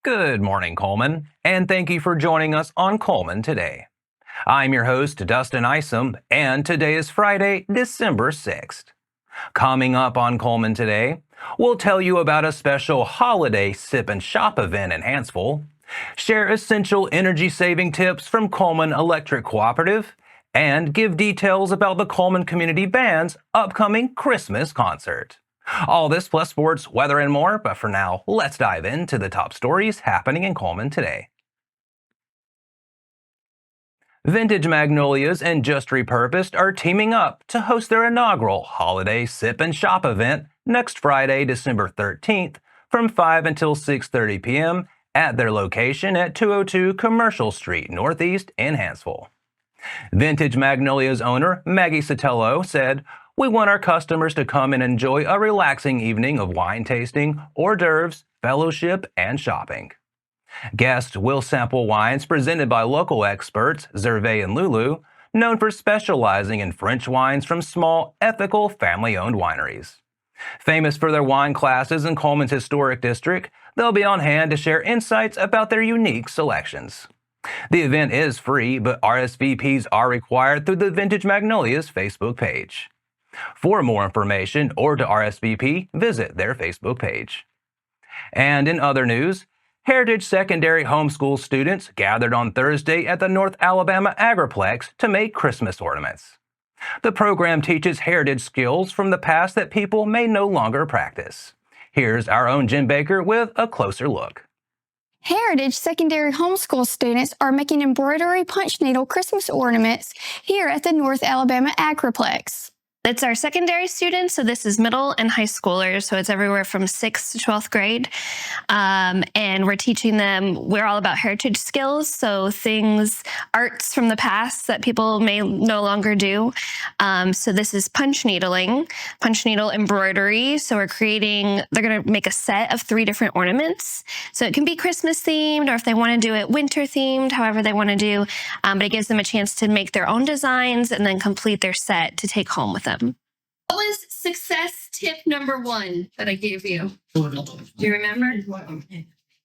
Good morning, Cullman, and thank you for joining us on Cullman today. I'm your host, Dustin Isom, and today is Friday, December 6th. Coming up on Cullman today, we'll tell you about a special holiday sip and shop event in Hanceville, share essential energy-saving tips from Cullman Electric Cooperative, and give details about the Cullman Community Band's upcoming Christmas concert. All this plus sports, weather, and more, but for now, let's dive into the top stories happening in Cullman today. Vintage Magnolias and Just Repurposed are teaming up to host their inaugural Holiday Sip and Shop event next Friday, December 13th from 5 until 6:30 p.m. at their location at 202 Commercial Street Northeast in Hanceville. Vintage Magnolia's owner, Maggie Sotelo, said, "We want our customers to come and enjoy a relaxing evening of wine tasting, hors d'oeuvres, fellowship, and shopping. Guests will sample wines presented by local experts, Zervé and Lulu, known for specializing in French wines from small, ethical, family-owned wineries. Famous for their wine classes in Cullman's historic district, they'll be on hand to share insights about their unique selections." The event is free, but RSVPs are required through the Vintage Magnolias Facebook page. For more information or to RSVP, visit their Facebook page. And in other news, Heritage Secondary homeschool students gathered on Thursday at the North Alabama Agriplex to make Christmas ornaments. The program teaches heritage skills from the past that people may no longer practice. Here's our own Jen Baker with a closer look. Heritage Secondary homeschool students are making embroidery punch needle Christmas ornaments here at the North Alabama Agriplex. It's our secondary students, so this is middle and high schoolers, so it's everywhere from 6th to 12th grade. And we're teaching them, we're all about heritage skills, so things, arts from the past that people may no longer do. So this is punch needling, punch needle embroidery. So they're going to make a set of 3 different ornaments. So it can be Christmas themed, or if they want to do it winter themed, however they want to do. But it gives them a chance to make their own designs and then complete their set to take home with them. What was success tip number 1 that I gave you? Do you remember?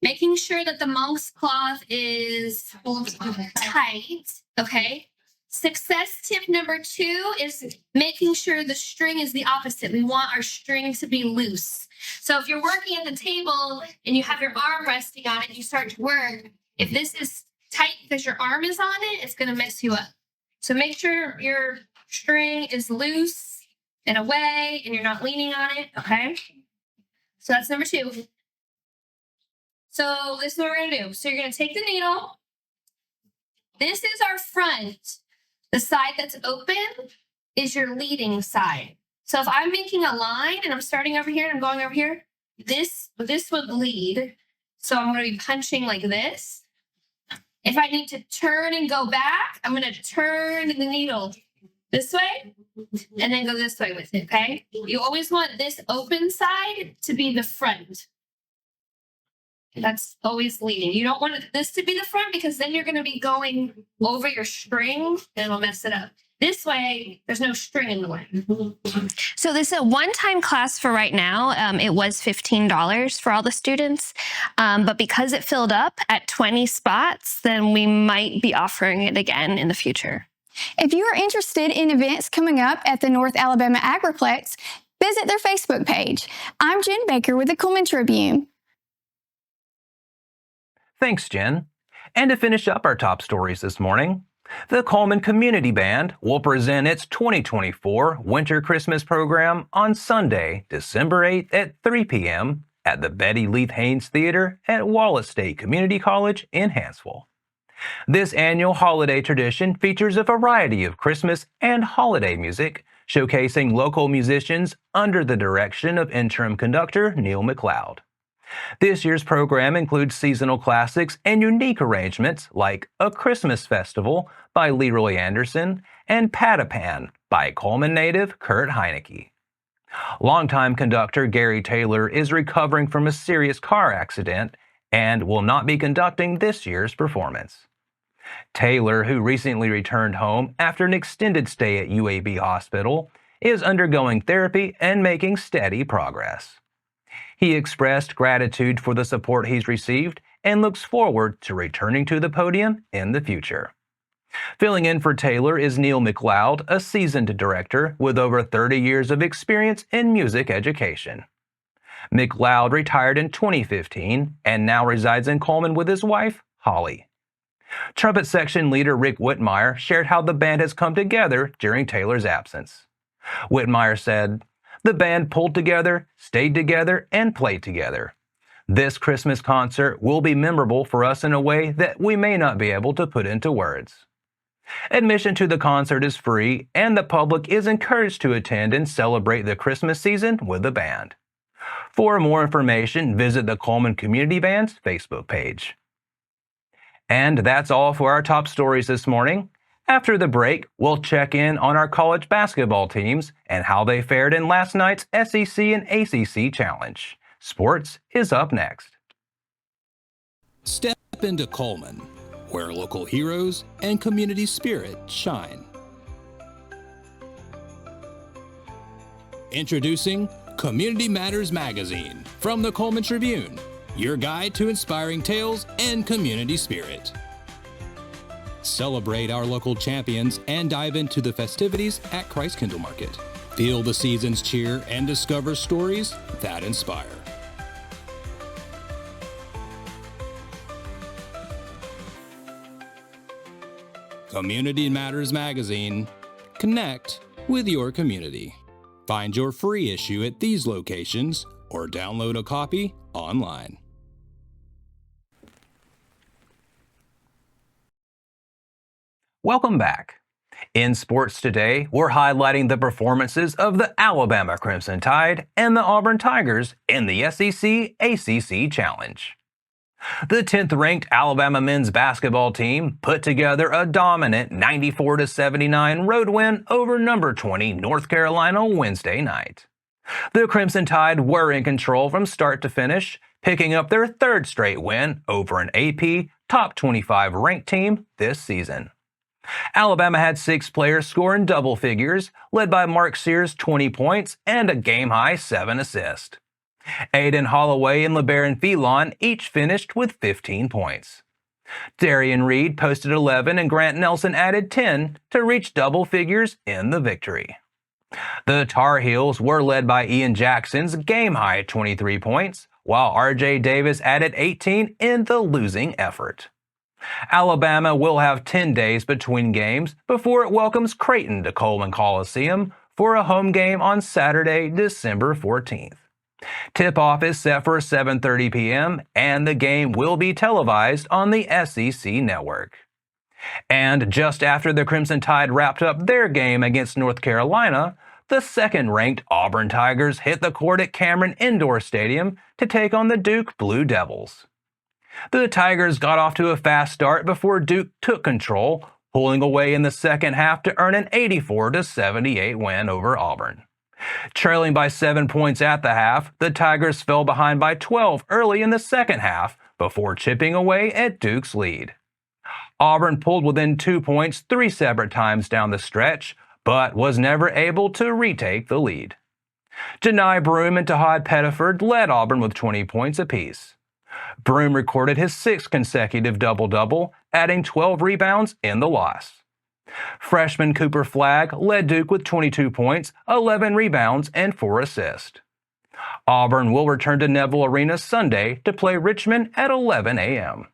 Making sure that the monk's cloth is tight, okay? Success tip number 2 is making sure the string is the opposite. We want our string to be loose. So if you're working at the table and you have your arm resting on it and you start to work, if this is tight because your arm is on it, it's going to mess you up. So make sure your string is loose and away and you're not leaning on it, okay? So that's number 2. So this is what we're going to do. So you're going to take the needle. This is our front. The side that's open is your leading side. So if I'm making a line and I'm starting over here and I'm going over here, this would lead. So I'm going to be punching like this. If I need to turn and go back, I'm going to turn the needle this way and then go this way with it, okay? You always want this open side to be the front. That's always leading. You don't want this to be the front because then you're going to be going over your string and it'll mess it up. This way, there's no string in the way. So this is a one-time class for right now. It was $15 for all the students. But because it filled up at 20 spots, then we might be offering it again in the future. If you are interested in events coming up at the North Alabama Agriplex, visit their Facebook page. I'm Jen Baker with the Cullman Tribune. Thanks, Jen. And to finish up our top stories this morning, the Cullman Community Band will present its 2024 Winter Christmas program on Sunday, December 8th at 3 p.m. at the Betty Leith Haynes Theater at Wallace State Community College in Hanceville. This annual holiday tradition features a variety of Christmas and holiday music, showcasing local musicians under the direction of interim conductor Neil McLeod. This year's program includes seasonal classics and unique arrangements like A Christmas Festival by Leroy Anderson and Patapan by Cullman native Kurt Heinecke. Longtime conductor Gary Taylor is recovering from a serious car accident and will not be conducting this year's performance. Taylor, who recently returned home after an extended stay at UAB Hospital, is undergoing therapy and making steady progress. He expressed gratitude for the support he's received and looks forward to returning to the podium in the future. Filling in for Taylor is Neil McLeod, a seasoned director with over 30 years of experience in music education. McLeod retired in 2015 and now resides in Cullman with his wife, Holly. Trumpet section leader Rick Whitmire shared how the band has come together during Taylor's absence. Whitmire said, "The band pulled together, stayed together, and played together. This Christmas concert will be memorable for us in a way that we may not be able to put into words." Admission to the concert is free, and the public is encouraged to attend and celebrate the Christmas season with the band. For more information, visit the Cullman Community Band's Facebook page. And that's all for our top stories this morning. After the break, we'll check in on our college basketball teams and how they fared in last night's SEC and ACC Challenge. Sports is up next. Step into Cullman, where local heroes and community spirit shine. Introducing Community Matters Magazine from the Cullman Tribune, your guide to inspiring tales and community spirit. Celebrate our local champions and dive into the festivities at Christ Kindle Market. Feel the season's cheer and discover stories that inspire. Community Matters Magazine. Connect with your community. Find your free issue at these locations or download a copy online. Welcome back. In sports today, we're highlighting the performances of the Alabama Crimson Tide and the Auburn Tigers in the SEC-ACC Challenge. The 10th-ranked Alabama men's basketball team put together a dominant 94-79 road win over number 20 North Carolina Wednesday night. The Crimson Tide were in control from start to finish, picking up their third straight win over an AP top 25 ranked team this season. Alabama had 6 players score in double figures, led by Mark Sears' 20 points and a game-high 7 assists. Aiden Holloway and LeBaron Phelan each finished with 15 points. Darian Reed posted 11 and Grant Nelson added 10 to reach double figures in the victory. The Tar Heels were led by Ian Jackson's game-high 23 points, while RJ Davis added 18 in the losing effort. Alabama will have 10 days between games before it welcomes Creighton to Cullman Coliseum for a home game on Saturday, December 14th. Tip-off is set for 7:30 p.m., and the game will be televised on the SEC network. And just after the Crimson Tide wrapped up their game against North Carolina, the second-ranked Auburn Tigers hit the court at Cameron Indoor Stadium to take on the Duke Blue Devils. The Tigers got off to a fast start before Duke took control, pulling away in the second half to earn an 84-78 win over Auburn. Trailing by 7 points at the half, the Tigers fell behind by 12 early in the second half before chipping away at Duke's lead. Auburn pulled within 2 points 3 separate times down the stretch, but was never able to retake the lead. Janai Broome and Tahad Pettiford led Auburn with 20 points apiece. Broome recorded his 6th consecutive double-double, adding 12 rebounds in the loss. Freshman Cooper Flagg led Duke with 22 points, 11 rebounds, and 4 assists. Auburn will return to Neville Arena Sunday to play Richmond at 11 a.m.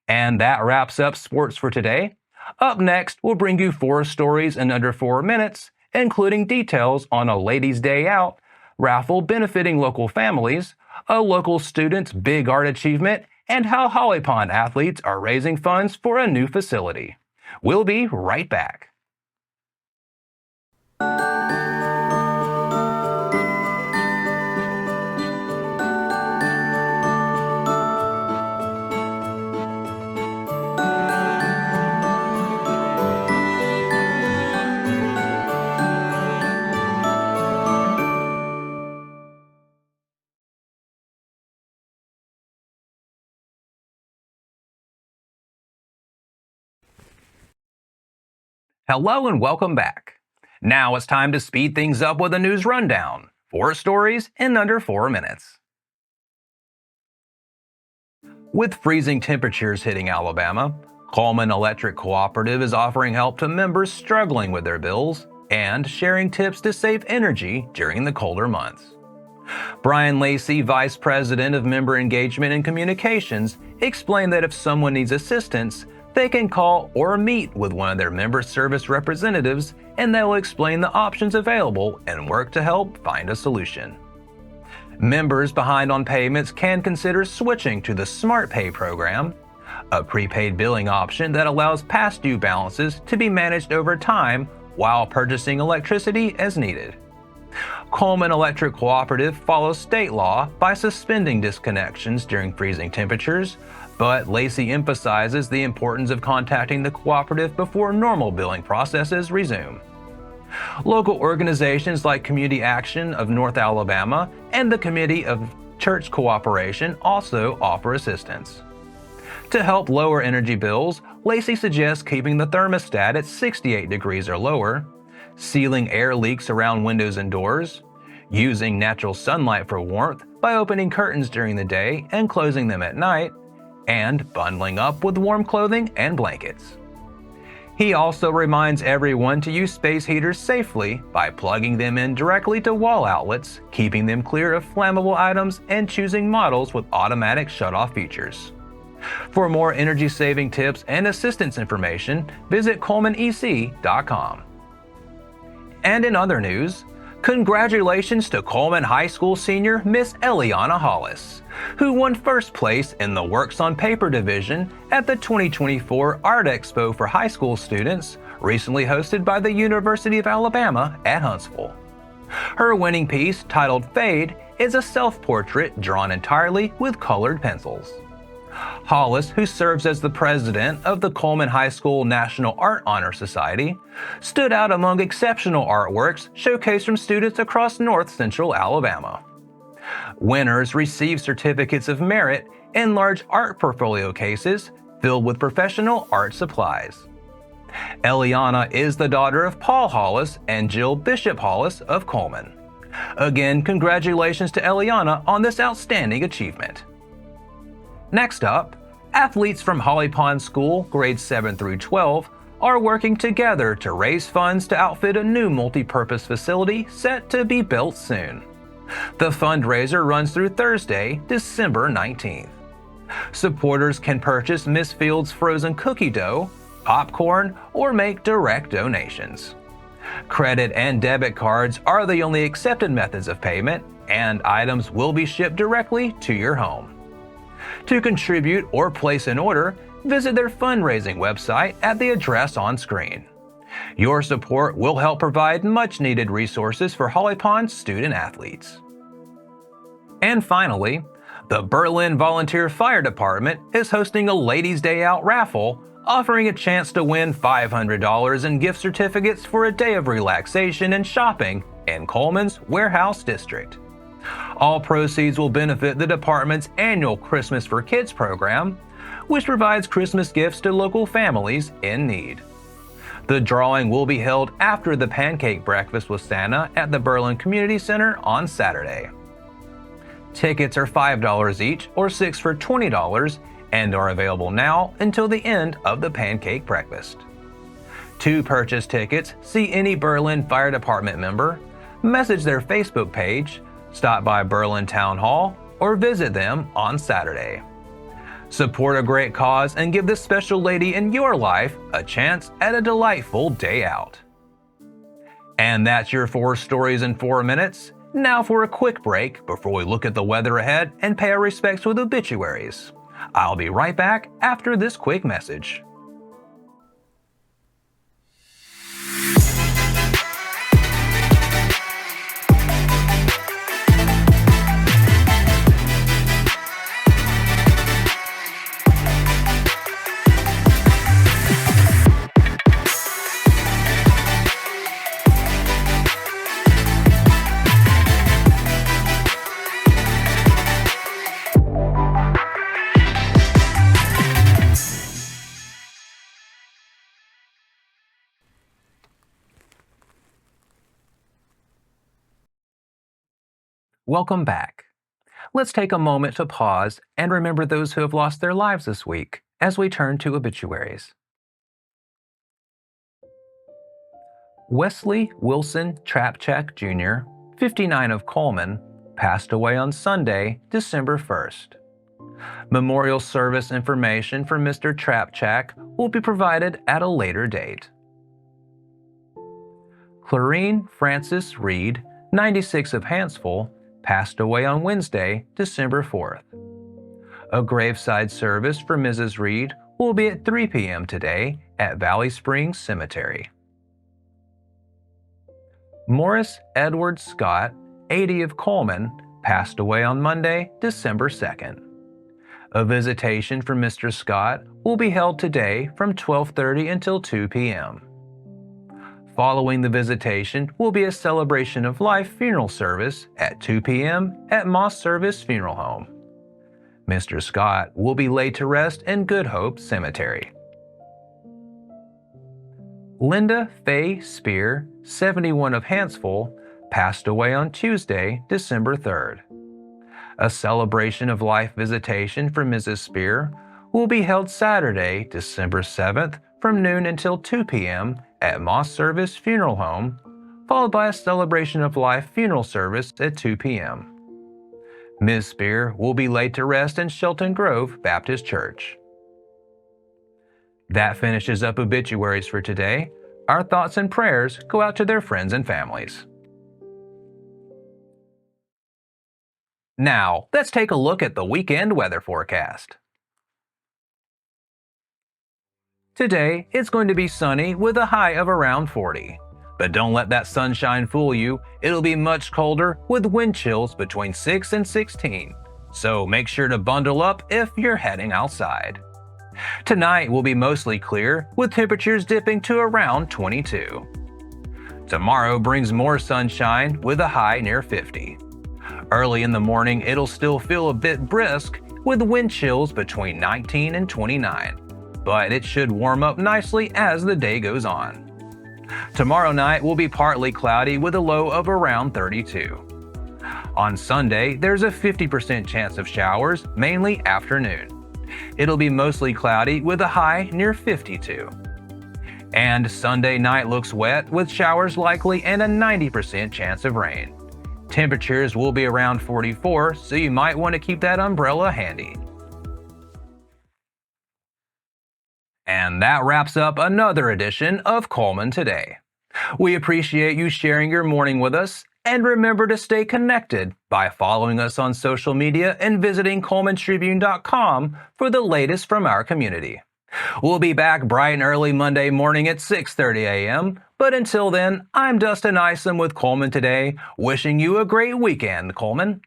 And that wraps up sports for today. Up next, we'll bring you 4 stories in under 4 minutes, including details on a Ladies' Day Out, raffle benefiting local families, a local student's big art achievement, and how Holly Pond athletes are raising funds for a new facility. We'll be right back. Hello and welcome back. Now it's time to speed things up with a news rundown. 4 stories in under 4 minutes. With freezing temperatures hitting Alabama, Cullman Electric Cooperative is offering help to members struggling with their bills and sharing tips to save energy during the colder months. Brian Lacey, Vice President of Member Engagement and Communications, explained that if someone needs assistance, they can call or meet with one of their member service representatives and they will explain the options available and work to help find a solution. Members behind on payments can consider switching to the Smart Pay program, a prepaid billing option that allows past due balances to be managed over time while purchasing electricity as needed. Cullman Electric Cooperative follows state law by suspending disconnections during freezing temperatures, but Lacey emphasizes the importance of contacting the cooperative before normal billing processes resume. Local organizations like Community Action of North Alabama and the Committee of Church Cooperation also offer assistance. To help lower energy bills, Lacey suggests keeping the thermostat at 68 degrees or lower, sealing air leaks around windows and doors, using natural sunlight for warmth by opening curtains during the day and closing them at night, and bundling up with warm clothing and blankets. He also reminds everyone to use space heaters safely by plugging them in directly to wall outlets, keeping them clear of flammable items, and choosing models with automatic shut-off features. For more energy-saving tips and assistance information, visit CullmanEC.com. And in other news, congratulations to Cullman High School senior Miss Eliana Hollis, who won first place in the Works on Paper division at the 2024 Art Expo for high school students, recently hosted by the University of Alabama at Huntsville. Her winning piece, titled Fade, is a self-portrait drawn entirely with colored pencils. Hollis, who serves as the president of the Cullman High School National Art Honor Society, stood out among exceptional artworks showcased from students across North Central Alabama. Winners receive certificates of merit in large art portfolio cases filled with professional art supplies. Eliana is the daughter of Paul Hollis and Jill Bishop Hollis of Cullman. Again, congratulations to Eliana on this outstanding achievement. Next up, athletes from Holly Pond School, grades 7 through 12, are working together to raise funds to outfit a new multi-purpose facility set to be built soon. The fundraiser runs through Thursday, December 19th. Supporters can purchase Miss Field's frozen cookie dough, popcorn, or make direct donations. Credit and debit cards are the only accepted methods of payment, and items will be shipped directly to your home. To contribute or place an order, visit their fundraising website at the address on screen. Your support will help provide much-needed resources for Holly Pond student athletes. And finally, the Berlin Volunteer Fire Department is hosting a Ladies' Day Out raffle, offering a chance to win $500 in gift certificates for a day of relaxation and shopping in Cullman's Warehouse District. All proceeds will benefit the department's annual Christmas for Kids program, which provides Christmas gifts to local families in need. The drawing will be held after the pancake breakfast with Santa at the Berlin Community Center on Saturday. Tickets are $5 each or 6 for $20 and are available now until the end of the pancake breakfast. To purchase tickets, see any Berlin Fire Department member, message their Facebook page, stop by Berlin Town Hall, or visit them on Saturday. Support a great cause and give this special lady in your life a chance at a delightful day out. And that's your 4 stories in 4 minutes. Now for a quick break before we look at the weather ahead and pay our respects with obituaries. I'll be right back after this quick message. Welcome back. Let's take a moment to pause and remember those who have lost their lives this week as we turn to obituaries. Wesley Wilson Trapchak Jr., 59 of Cullman, passed away on Sunday, December 1st. Memorial service information for Mr. Trapchak will be provided at a later date. Clarine Francis Reed, 96 of Hansville, passed away on Wednesday, December 4th. A graveside service for Mrs. Reed will be at 3 p.m. today at Valley Springs Cemetery. Morris Edward Scott, 80 of Cullman, passed away on Monday, December 2nd. A visitation for Mr. Scott will be held today from 12:30 until 2 p.m. Following the visitation will be a celebration of life funeral service at 2 p.m. at Moss Service Funeral Home. Mr. Scott will be laid to rest in Good Hope Cemetery. Linda Faye Spear, 71 of Hansville, passed away on Tuesday, December 3rd. A celebration of life visitation for Mrs. Spear will be held Saturday, December 7th from noon until 2 p.m. at Moss Service Funeral Home, followed by a celebration of life funeral service at 2 p.m. Ms. Spear will be laid to rest in Shelton Grove Baptist Church. That finishes up obituaries for today. Our thoughts and prayers go out to their friends and families. Now, let's take a look at the weekend weather forecast. Today, it's going to be sunny with a high of around 40. But don't let that sunshine fool you. It'll be much colder with wind chills between 6 and 16. So make sure to bundle up if you're heading outside. Tonight will be mostly clear with temperatures dipping to around 22. Tomorrow brings more sunshine with a high near 50. Early in the morning, it'll still feel a bit brisk with wind chills between 19 and 29, but it should warm up nicely as the day goes on. Tomorrow night will be partly cloudy with a low of around 32. On Sunday, there's a 50% chance of showers, mainly afternoon. It'll be mostly cloudy with a high near 52. And Sunday night looks wet with showers likely and a 90% chance of rain. Temperatures will be around 44, so you might want to keep that umbrella handy. And that wraps up another edition of Cullman Today. We appreciate you sharing your morning with us, and remember to stay connected by following us on social media and visiting CullmanTribune.com for the latest from our community. We'll be back bright and early Monday morning at 6:30 a.m., but until then, I'm Dustin Isom with Cullman Today, wishing you a great weekend, Cullman.